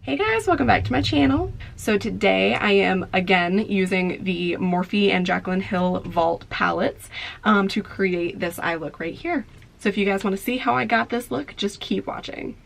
Hey guys, welcome back to my channel. So today I am again using the Morphe and Jaclyn Hill Vault palettes to create this eye look right here. So if you guys want to see how I got this look, just keep watching.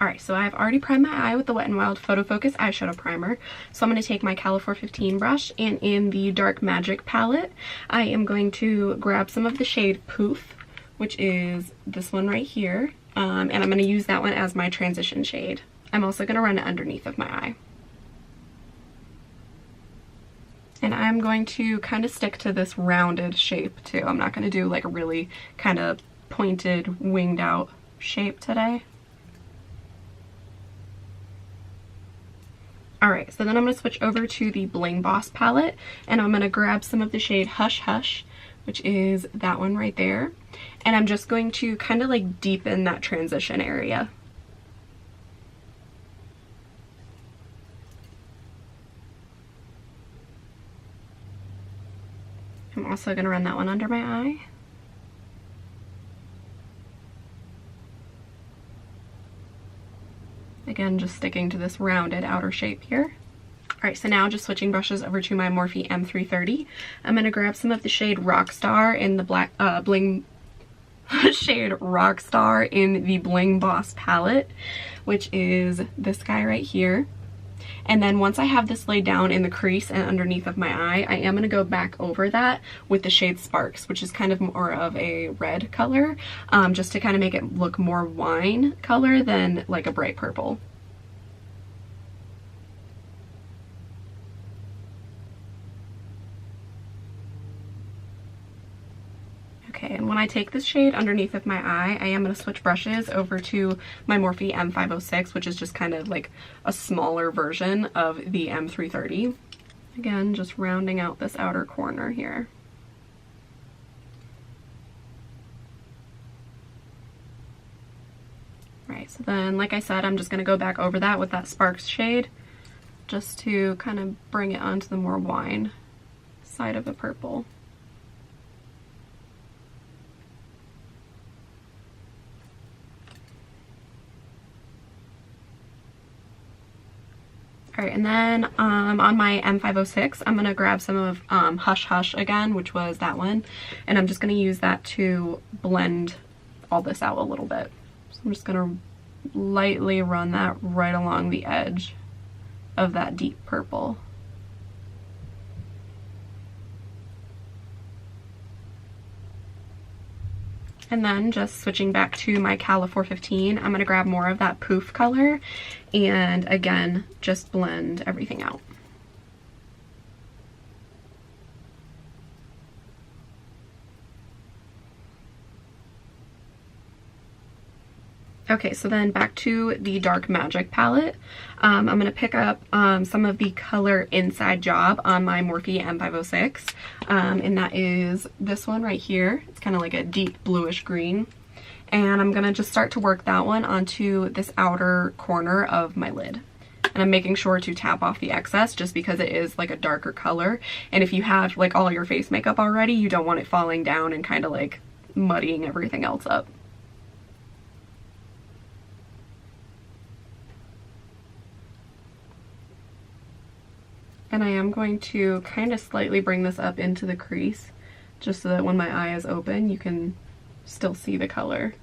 Alright, so I've already primed my eye with the Wet n Wild PhotoFocus eyeshadow primer. So I'm going to take my Cala 415 brush, and in the Dark Magic palette, I am going to grab some of the shade Poof, which is this one right here, and I'm going to use that one as my transition shade. I'm also going to run it underneath of my eye. And I'm going to kind of stick to this rounded shape too. I'm not going to do like a really kind of pointed, winged out shape today. Alright, so then I'm going to switch over to the Bling Boss palette, and I'm going to grab some of the shade Hush Hush, which is that one right there. And I'm just going to kind of like deepen that transition area. I'm also going to run that one under my eye. Again, just sticking to this rounded outer shape here. Alright, so now just switching brushes over to my Morphe M330. I'm going to grab some of the shade Rockstar in the black Bling shade Rockstar in the Bling Boss palette, which is this guy right here. And then once I have this laid down in the crease and underneath of my eye, I am going to go back over that with the shade Sparks, which is kind of more of a red color, just to kind of make it look more wine color than like a bright purple. Okay, and when I take this shade underneath of my eye, I am going to switch brushes over to my Morphe M506, which is just kind of like a smaller version of the M330. Again, just rounding out this outer corner here. Right, so then, like I said, I'm just going to go back over that with that Sparks shade, just to kind of bring it onto the more wine side of the purple. Alright, and then on my M506, I'm going to grab some of Hush Hush again, which was that one, and I'm just going to use that to blend all this out a little bit. So I'm just going to lightly run that right along the edge of that deep purple. And then just switching back to my Cala 415, I'm going to grab more of that Poof color and again just blend everything out. Okay, so then back to the Dark Magic palette. I'm going to pick up some of the color Inside Job on my Morphe M506, and that is this one right here. It's kind of like a deep bluish green, and I'm going to just start to work that one onto this outer corner of my lid. And I'm making sure to tap off the excess just because it is like a darker color, and if you have like all your face makeup already, you don't want it falling down and kind of like muddying everything else up. And I am going to kind of slightly bring this up into the crease, just so that when my eye is open, you can still see the color.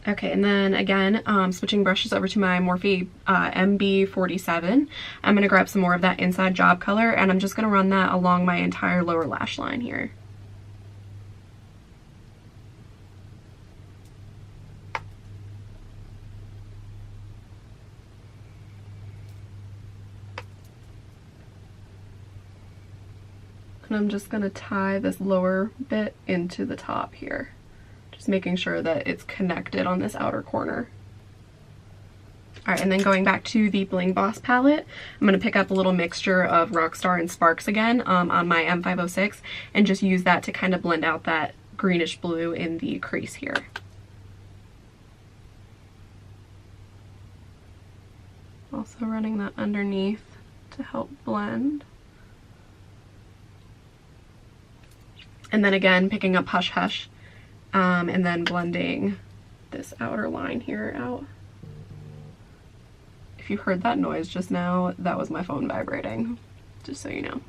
Okay, and then again, switching brushes over to my Morphe MB47, I'm going to grab some more of that Inside Job color, and I'm just going to run that along my entire lower lash line here. And I'm just going to tie this lower bit into the top here. Just making sure that it's connected on this outer corner. Alright, and then going back to the Bling Boss palette, I'm going to pick up a little mixture of Rockstar and Sparks again on my M506 and just use that to kind of blend out that greenish blue in the crease here. Also running that underneath to help blend. And then again, picking up Hush Hush, and then blending this outer line here out. if you heard that noise just now, that was my phone vibrating, just so you know.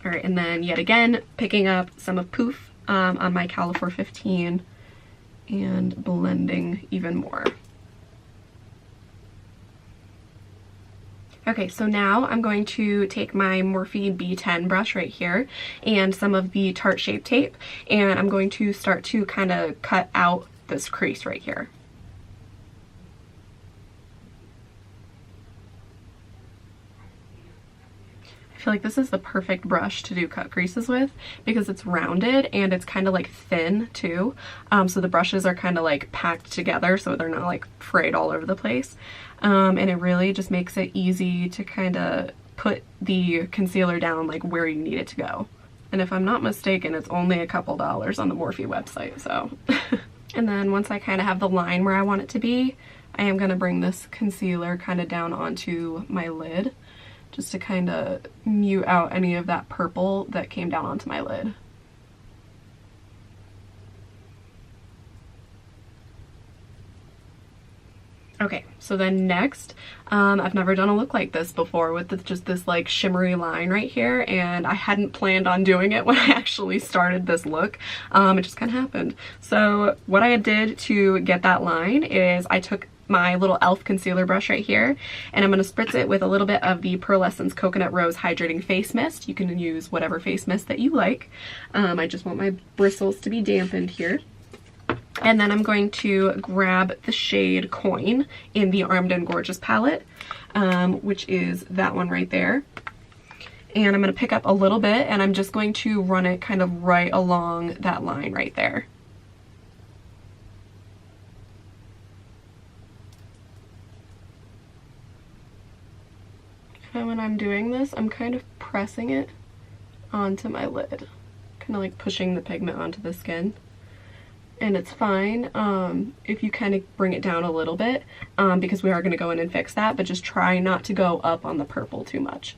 All right, and then yet again, picking up some of Poof on my Cala 415 and blending even more. Okay, so now I'm going to take my Morphe B10 brush right here and some of the Tarte Shape Tape, and I'm going to start to kind of cut out this crease right here. I feel like this is the perfect brush to do cut creases with because it's rounded and it's kind of like thin too. So the brushes are kind of like packed together so they're not like frayed all over the place. And it really just makes it easy to kind of put the concealer down like where you need it to go. And if I'm not mistaken, it's only a couple dollars on the Morphe website, so. And then once I kind of have the line where I want it to be, I am gonna bring this concealer kind of down onto my lid, just to kind of mute out any of that purple that came down onto my lid. Okay, so then next, I've never done a look like this before with just this like shimmery line right here, and I hadn't planned on doing it when I actually started this look. It just kind of happened. So what I did to get that line is I took my little e.l.f. concealer brush right here, and I'm going to spritz it with a little bit of the Pearlessence Coconut Rose Hydrating Face Mist. You can use whatever face mist that you like. I just want my bristles to be dampened here. And then I'm going to grab the shade Coin in the Armed and Gorgeous palette, which is that one right there. And I'm going to pick up a little bit, and I'm just going to run it kind of right along that line right there. And when I'm doing this, I'm kind of pressing it onto my lid, kind of like pushing the pigment onto the skin. And it's fine if you kind of bring it down a little bit because we are going to go in and fix that, but just try not to go up on the purple too much.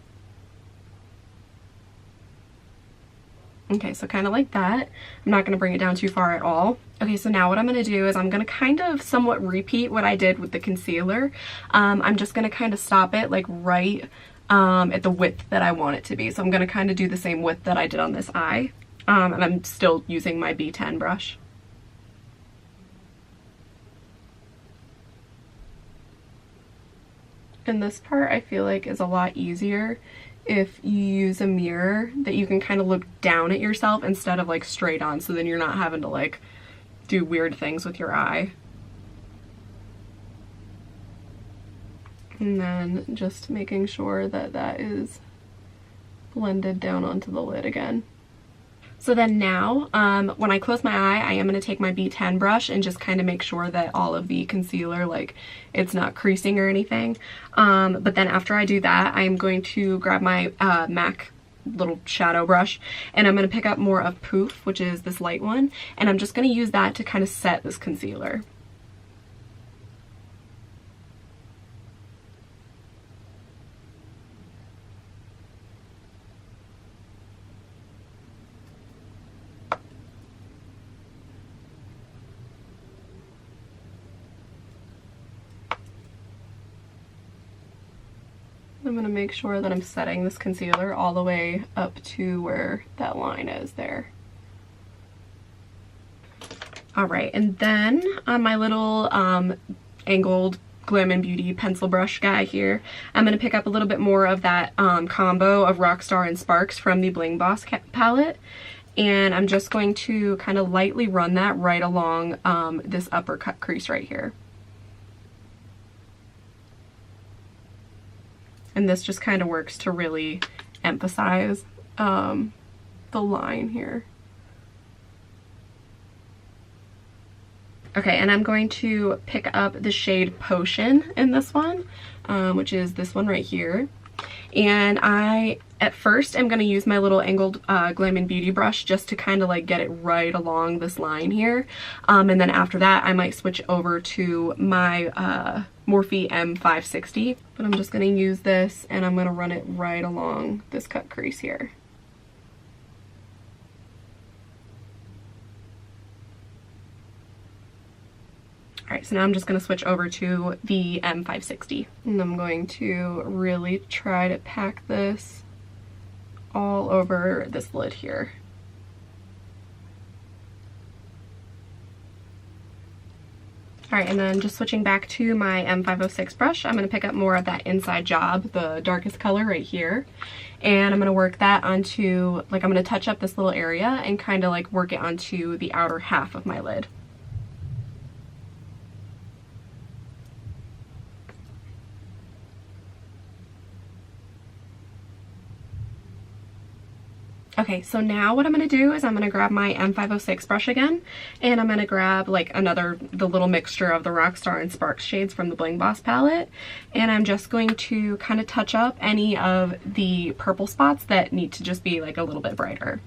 Okay, so kind of like that. I'm not going to bring it down too far at all. Okay, so now what I'm going to do is I'm going to kind of somewhat repeat what I did with the concealer. I'm just going to kind of stop it like right at the width that I want it to be. So I'm going to kind of do the same width that I did on this eye. And I'm still using my B10 brush. And this part I feel like is a lot easier if you use a mirror that you can kind of look down at yourself instead of like straight on, so then you're not having to like do weird things with your eye. And then just making sure that that is blended down onto the lid again. So then now, when I close my eye, I am going to take my B10 brush and just kind of make sure that all of the concealer, like, it's not creasing or anything. But then after I do that, I'm going to grab my MAC little shadow brush, and I'm going to pick up more of Poof, which is this light one, and I'm just going to use that to kind of set this concealer. I'm going to make sure that I'm setting this concealer all the way up to where that line is there. Alright, and then on my little angled Glam and Beauty pencil brush guy here, I'm going to pick up a little bit more of that combo of Rockstar and Sparks from the Bling Boss palette. And I'm just going to kind of lightly run that right along this upper cut crease right here. And this just kind of works to really emphasize the line here. Okay, and I'm going to pick up the shade Potion in this one, which is this one right here. And I, at first, am going to use my little angled Glam and Beauty brush just to kind of like get it right along this line here. And then after that, I might switch over to my Morphe M560. But I'm just going to use this and I'm going to run it right along this cut crease here. Alright, so now I'm just going to switch over to the M560. And I'm going to really try to pack this all over this lid here. Alright, and then just switching back to my M506 brush, I'm going to pick up more of that inside job, the darkest color right here. And I'm going to work that onto, like I'm going to touch up this little area and kind of like work it onto the outer half of my lid. Okay, so now what I'm going to do is I'm going to grab my M506 brush again, and I'm going to grab like the little mixture of the Rockstar and Sparks shades from the Bling Boss palette, and I'm just going to kind of touch up any of the purple spots that need to just be like a little bit brighter.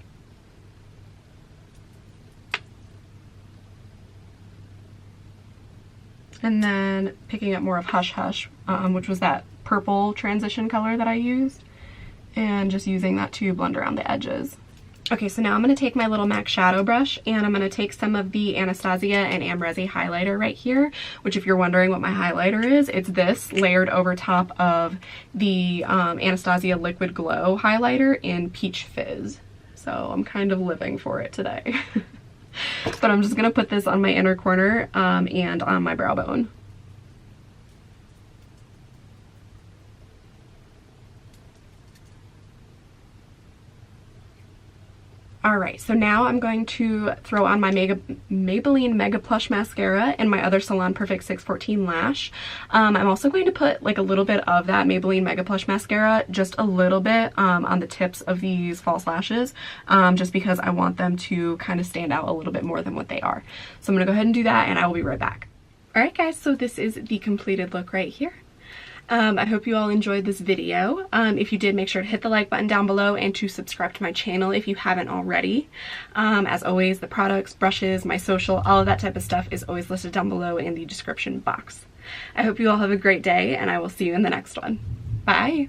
And then picking up more of Hush Hush, which was that purple transition color that I used, and just using that to blend around the edges. Okay, so now I'm going to take my little MAC shadow brush and I'm going to take some of the Anastasia and Amrezy highlighter right here, which if you're wondering what my highlighter is, it's this layered over top of the Anastasia Liquid Glow highlighter in Peach Fizz. So I'm kind of living for it today. But I'm just going to put this on my inner corner and on my brow bone. Alright, so now I'm going to throw on my Maybelline Mega Plush Mascara and my other Salon Perfect 614 lash. I'm also going to put like a little bit of that Maybelline Mega Plush Mascara, just a little bit on the tips of these false lashes, just because I want them to kind of stand out a little bit more than what they are. So I'm going to go ahead and do that and I will be right back. Alright guys, so this is the completed look right here. I hope you all enjoyed this video. If you did, make sure to hit the like button down below and to subscribe to my channel if you haven't already. As always, the products, brushes, my social, all of that type of stuff is always listed down below in the description box. I hope you all have a great day and I will see you in the next one. Bye!